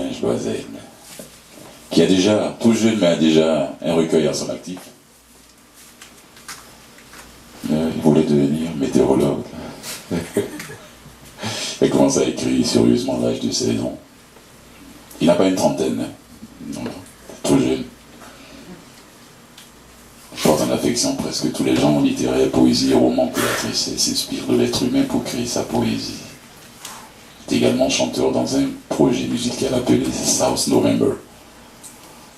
Gouinge Loisel, qui a déjà, tout jeune, mais a déjà un recueil à son actif. Il voulait devenir météorologue. Il commence à écrire sérieusement à l'âge de 16 ans. Il n'a pas une trentaine, non, tout jeune. Porte en affection presque tous les genres littéraires, poésie, romans, théâtre, et s'inspire de l'être humain pour créer sa poésie. Il est également chanteur dans un projet musical appelé South November,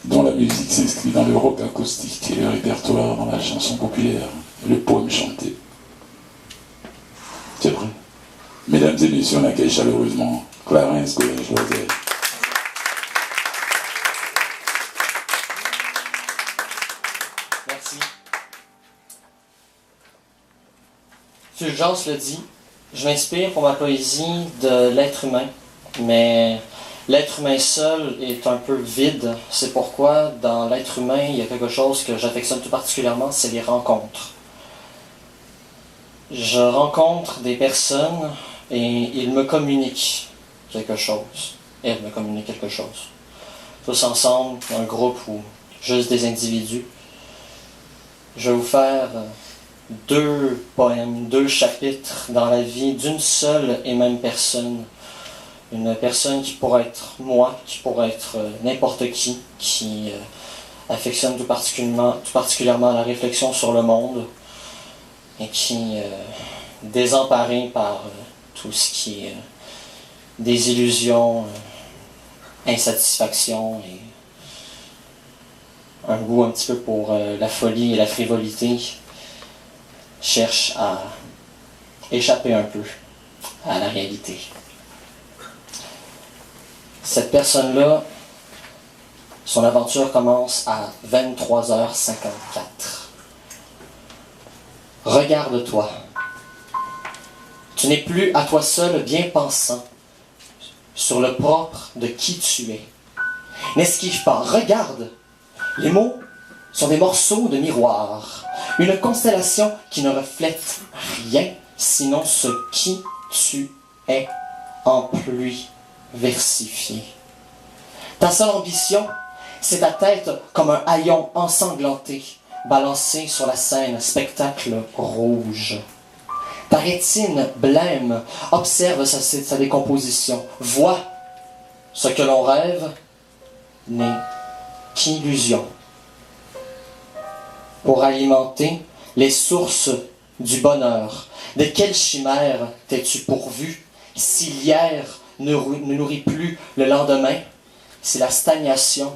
dont la musique s'inscrit dans le rock acoustique et le répertoire dans la chanson populaire et le poème chanté. C'est vrai. Mesdames et messieurs, on accueille chaleureusement Clarence Gouinge Loisel. Merci. Fulgence le dit, je m'inspire pour ma poésie de l'être humain, mais l'être humain seul est un peu vide. C'est pourquoi dans l'être humain, il y a quelque chose que j'affectionne tout particulièrement, c'est les rencontres. Je rencontre des personnes et ils me communiquent quelque chose. Elles me communiquent quelque chose. Tous ensemble, un groupe ou juste des individus. Je vais vous faire 2 poèmes, 2 chapitres dans la vie d'une seule et même personne. Une personne qui pourrait être moi, qui pourrait être n'importe qui affectionne tout particulièrement la réflexion sur le monde et qui, désemparé par tout ce qui est désillusion, insatisfaction et un goût un petit peu pour la folie et la frivolité, cherche à échapper un peu à la réalité. Cette personne-là, son aventure commence à 23h54. Regarde-toi. Tu n'es plus à toi seul bien pensant sur le propre de qui tu es. N'esquive pas, regarde. Les mots sont des morceaux de miroir, une constellation qui ne reflète rien sinon ce qui tu es en pluie versifiée. Ta seule ambition, c'est ta tête comme un haillon ensanglanté, balancé sur la scène, spectacle rouge. Ta rétine blême observe sa décomposition, voit ce que l'on rêve n'est qu'illusion. Pour alimenter les sources du bonheur, de quelle chimère t'es-tu pourvu si l'hier ne nourrit plus le lendemain, si la stagnation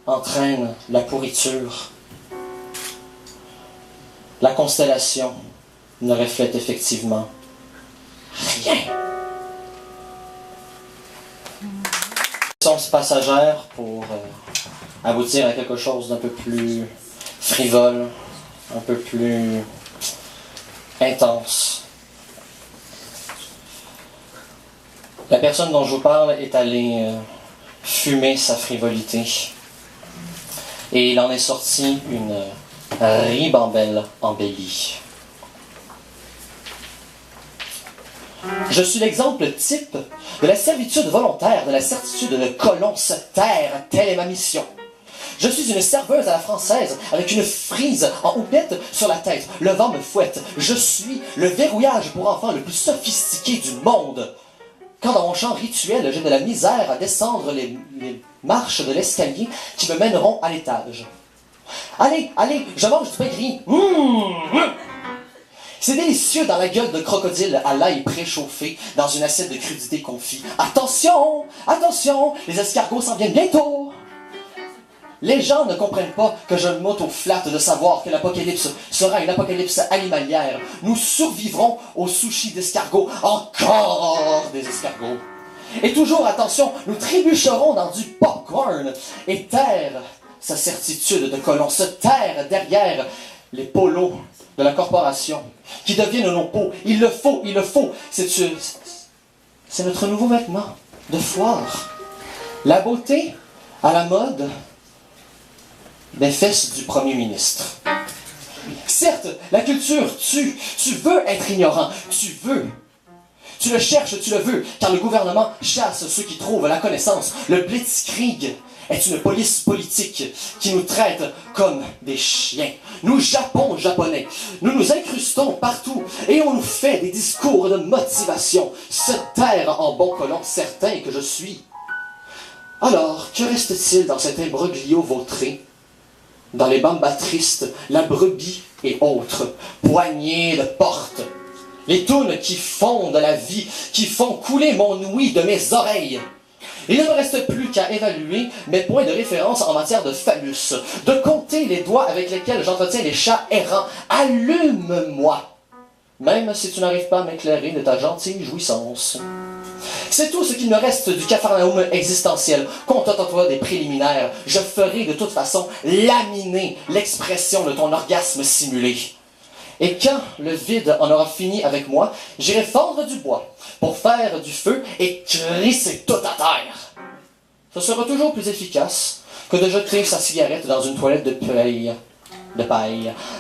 entraîne la pourriture? La constellation ne reflète effectivement rien. Sont passagères pour aboutir à quelque chose d'un peu plus frivole, un peu plus intense. La personne dont je vous parle est allée fumer sa frivolité. Et il en est sorti une ribambelle embellie. Je suis l'exemple type de la servitude volontaire, de la certitude de colon se taire, telle est ma mission. Je suis une serveuse à la française, avec une frise en houppette sur la tête. Le vent me fouette. Je suis le verrouillage pour enfants le plus sophistiqué du monde. Quand dans mon chant rituel, j'ai de la misère à descendre les marches de l'escalier qui me mèneront à l'étage. Allez, allez, je mange du pain gris. C'est délicieux dans la gueule de crocodile à l'ail préchauffé dans une assiette de crudité confit. Attention, attention, les escargots s'en viennent bientôt. Les gens ne comprennent pas que je m'auto-flatte de savoir que l'apocalypse sera une apocalypse animalière. Nous survivrons au sushi d'escargots. Encore des escargots. Et toujours, attention, nous trébucherons dans du popcorn. Et taire sa certitude de colon, se taire derrière les polos de la corporation qui deviennent nos peaux. Il le faut, il le faut. C'est notre nouveau vêtement de foire. La beauté à la mode des fesses du Premier ministre. Certes, la culture, tu veux être ignorant, Tu le cherches, tu le veux, car le gouvernement chasse ceux qui trouvent la connaissance. Le Blitzkrieg est une police politique qui nous traite comme des chiens. Nous jappons japonais, nous nous incrustons partout et on nous fait des discours de motivation. Se taire en bon colon certain que je suis. Alors, que reste-t-il dans cet imbroglio vautré? Dans les bambas tristes, la brebis et autres, poignées de porte. Les tounes qui fondent la vie, qui font couler mon ouïe de mes oreilles. Il ne me reste plus qu'à évaluer mes points de référence en matière de phallus, de compter les doigts avec lesquels j'entretiens les chats errants. Allume-moi, même si tu n'arrives pas à m'éclairer de ta gentille jouissance. C'est tout ce qu'il me reste du capharnaüm existentiel. Contente-toi des préliminaires. Je ferai de toute façon laminer l'expression de ton orgasme simulé. Et quand le vide en aura fini avec moi, j'irai fendre du bois pour faire du feu et crisser tout à terre. Ce sera toujours plus efficace que de jeter sa cigarette dans une toilette de paille.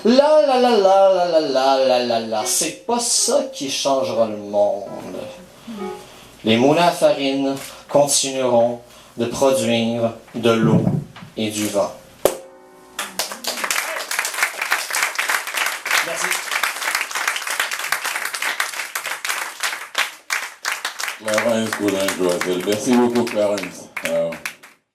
La la la la la la la la la la. C'est pas ça qui changera le monde. Les moulins à farine continueront de produire de l'eau et du vent. Merci. Clarence Boulin-Joisel. Merci beaucoup, Clarence.